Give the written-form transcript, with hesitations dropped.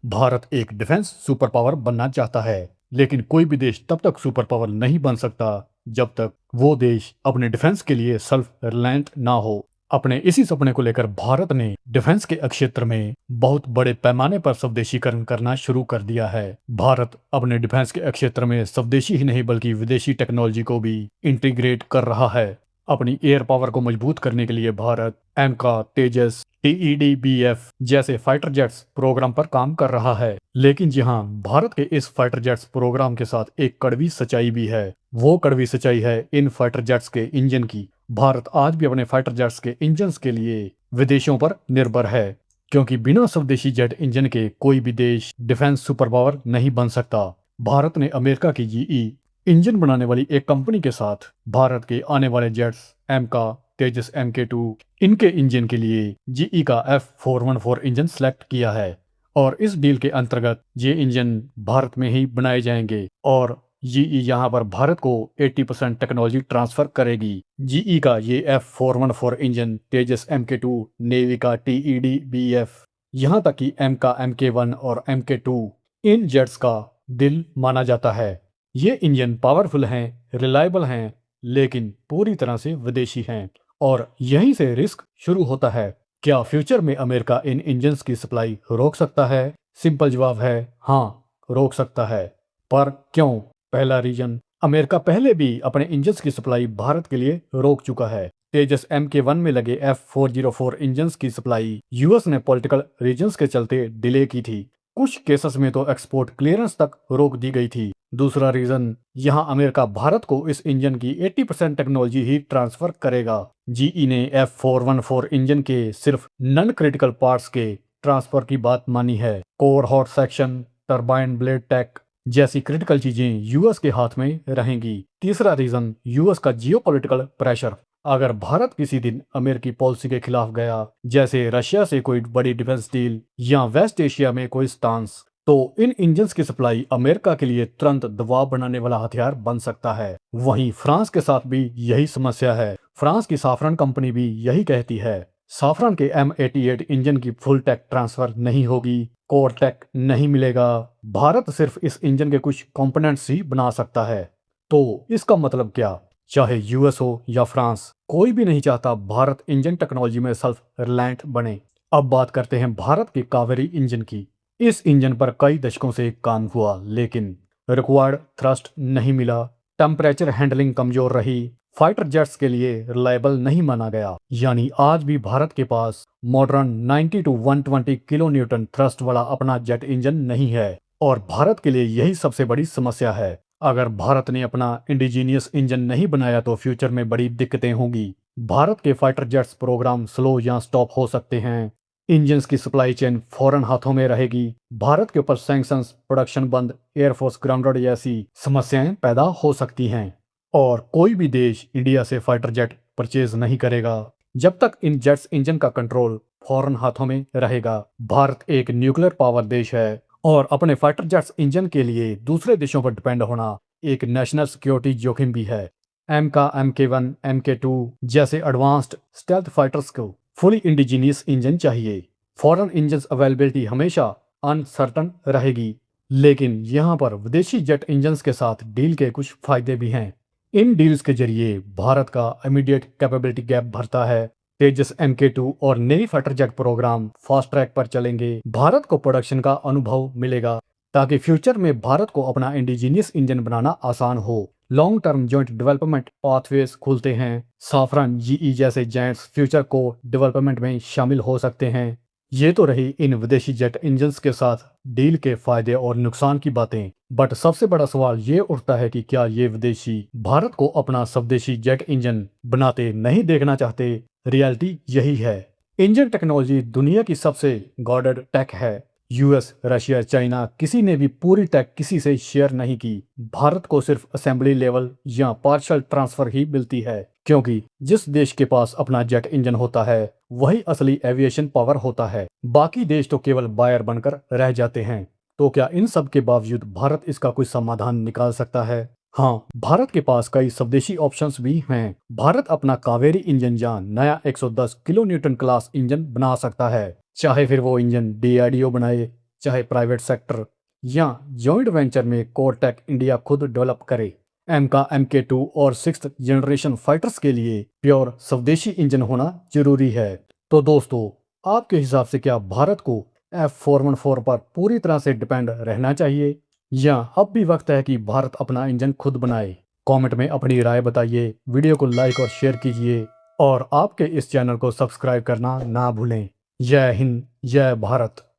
भारत एक defence super power बनना चाहता है, लेकिन कोई भी देश तब तक सुपर पावर नहीं बन सकता जब तक वो देश अपने डिफेंस के लिए सेल्फ रिलायंट ना हो। अपने इसी सपने को लेकर भारत ने डिफेंस के क्षेत्र में बहुत बड़े पैमाने पर स्वदेशीकरण करना शुरू कर दिया है। भारत अपने डिफेंस के क्षेत्र में स्वदेशी ही नहीं बल्कि विदेशी टेक्नोलॉजी को भी इंटीग्रेट कर रहा है। अपनी एयर पावर को मजबूत करने के लिए भारत एमका, तेजस, टीईडीबीएफ जैसे फाइटर जेट्स प्रोग्राम पर काम कर रहा है। लेकिन जी हाँ, भारत के इस फाइटर जेट्स प्रोग्राम के साथ एक कड़वी सच्चाई भी है। वो कड़वी सच्चाई है इन फाइटर जेट्स के इंजन की। भारत आज भी अपने फाइटर जेट्स के इंजन्स के लिए विदेशों पर निर्भर है, क्योंकि बिना स्वदेशी जेट इंजन के कोई भी देश डिफेंस सुपर पावर नहीं बन सकता। भारत ने अमेरिका की जीई इंजन बनाने वाली एक कंपनी के साथ भारत के आने वाले जेट्स एमका, तेजस MK2 इनके इंजन के लिए जीई का F414 इंजन सेलेक्ट किया है। और इस डील के अंतर्गत ये इंजन भारत में ही बनाए जाएंगे और जीई यहाँ पर भारत को 80% टेक्नोलॉजी ट्रांसफर करेगी। जीई का ये F414 इंजन तेजस MK2, नेवी का TED-BF, यहाँ तक कि एम का MK1 और MK2 इन जेट्स का दिल माना जाता है। ये इंजन पावरफुल हैं, रिलायबल हैं, लेकिन पूरी तरह से विदेशी हैं। और यहीं से रिस्क शुरू होता है। क्या फ्यूचर में अमेरिका इन इंजन्स की सप्लाई रोक सकता है? सिंपल जवाब है हाँ, रोक सकता है। पर क्यों? पहला रीजन, अमेरिका पहले भी अपने इंजन्स की सप्लाई भारत के लिए रोक चुका है। तेजस MK1 में लगे F404 इंजन्स की सप्लाई यूएस ने पॉलिटिकल रीजंस के चलते डिले की थी। कुछ केसेस में तो एक्सपोर्ट क्लियरेंस तक रोक दी गई थी। दूसरा रीजन, यहाँ अमेरिका भारत को इस इंजन की 80% टेक्नोलॉजी ही ट्रांसफर करेगा। जीई ने F414 इंजन के सिर्फ नॉन क्रिटिकल पार्ट्स के ट्रांसफर की बात मानी है। Core hot section, turbine blade tech जैसी क्रिटिकल चीजें यूएस के हाथ में रहेंगी। तीसरा रीजन, यूएस का जियोपॉलिटिकल प्रेशर। अगर भारत किसी दिन अमेरिकी पॉलिसी के खिलाफ गया, जैसे रशिया से कोई बड़ी डिफेंस डील या वेस्ट एशिया में कोई स्टांस, तो इन इंजन्स की सप्लाई अमेरिका के लिए तुरंत दबाव बनाने वाला हथियार बन सकता है। वहीं फ्रांस के साथ भी यही समस्या है। फ्रांस की साफरन कंपनी भी यही कहती है। साफरन के M88 इंजन की फुल टेक ट्रांसफर नहीं होगी, कोर टेक नहीं मिलेगा। भारत सिर्फ इस इंजन के कुछ कंपोनेंट्स ही बना सकता है। तो इसका मतलब क्या? चाहे यूएस हो या फ्रांस, कोई भी नहीं चाहता भारत इंजन टेक्नोलॉजी में सेल्फ रिलायंट बने। अब बात करते हैं भारत के कावेरी इंजन की। इस इंजन पर कई दशकों से काम हुआ, लेकिन रिक्वायर्ड थ्रस्ट नहीं मिला, टेम्परेचर हैंडलिंग कमजोर रही, फाइटर जेट्स के लिए रिलायबल नहीं माना गया। यानी आज भी भारत के पास modern 90 to 120 kilo newton thrust वाला अपना जेट इंजन नहीं है। और भारत के लिए यही सबसे बड़ी समस्या है। अगर भारत ने अपना इंडिजीनियस इंजन नहीं बनाया तो फ्यूचर में बड़ी दिक्कतें होंगी। भारत के फाइटर जेट्स प्रोग्राम स्लो या स्टॉप हो सकते हैं। इंजन्स की सप्लाई चेन फॉरेन हाथों में रहेगी। भारत के ऊपर सैंक्शंस, प्रोडक्शन बंद, एयरफोर्स ग्राउंडेड जैसी समस्याएं पैदा हो सकती हैं। और कोई भी देश इंडिया से फाइटर जेट परचेज नहीं करेगा जब तक इन जेट्स इंजन का कंट्रोल फॉरेन हाथों में रहेगा। भारत एक न्यूक्लियर पावर देश है और अपने फाइटर जेट्स इंजन के लिए दूसरे देशों पर डिपेंड होना एक नेशनल सिक्योरिटी जोखिम भी है। एम का MK1, MK2 जैसे एडवांस्ड स्टेल्थ फाइटर्स को फुली इंडिजीनियस इंजन चाहिए। फॉरेन इंजन अवेलेबिलिटी हमेशा अनसर्टन रहेगी। लेकिन यहाँ पर विदेशी जेट इंजन्स के साथ डील के कुछ फायदे भी हैं। इन डील्स के जरिए भारत का इमीडिएट कैपेबिलिटी गैप भरता है। तेजस MK2 और navy fighter jet programme fast track पर चलेंगे। भारत को प्रोडक्शन का अनुभव मिलेगा ताकि फ्यूचर में भारत को अपना इंडिजीनियस इंजन बनाना आसान हो। Long term joint development pathways खुलते हैं। साफरन, जीई जैसे जायंट्स फ्यूचर को डेवलपमेंट में शामिल हो सकते हैं। ये तो रही इन विदेशी जेट इंजन्स के साथ डील के फायदे और नुकसान की बातें। बट सबसे बड़ा सवाल ये उठता है कि क्या ये विदेशी भारत को अपना स्वदेशी जेट इंजन बनाते नहीं देखना चाहते? रियलिटी यही है। इंजन टेक्नोलॉजी दुनिया की सबसे गॉडेड टेक है। यूएस, रशिया, चाइना किसी ने भी पूरी टेक किसी से शेयर नहीं की। भारत को सिर्फ असेंबली लेवल या पार्शियल ट्रांसफर ही मिलती है, क्योंकि जिस देश के पास अपना जेट इंजन होता है वही असली एविएशन पावर होता है। बाकी देश तो केवल बायर बनकर रह जाते हैं। तो क्या इन सब के बावजूद भारत इसका कोई समाधान निकाल सकता है? हाँ, भारत के पास कई स्वदेशी ऑप्शंस भी हैं। भारत अपना कावेरी इंजन या नया 110 किलो न्यूटन क्लास इंजन बना सकता है। चाहे फिर वो इंजन DRDO बनाए, चाहे प्राइवेट सेक्टर या जॉइंट वेंचर में कोरटेक इंडिया खुद डेवलप करे। एम का MK2 और 6th जनरेशन फाइटर्स के लिए प्योर स्वदेशी इंजन होना जरूरी है। तो दोस्तों, आपके हिसाब से क्या भारत को F414 पर पूरी तरह से डिपेंड रहना चाहिए या अब भी वक्त है कि भारत अपना इंजन खुद बनाए? कमेंट में अपनी राय बताइए, वीडियो को लाइक और शेयर कीजिए और आपके इस चैनल को सब्सक्राइब करना ना भूलें। जय हिंद, जय भारत।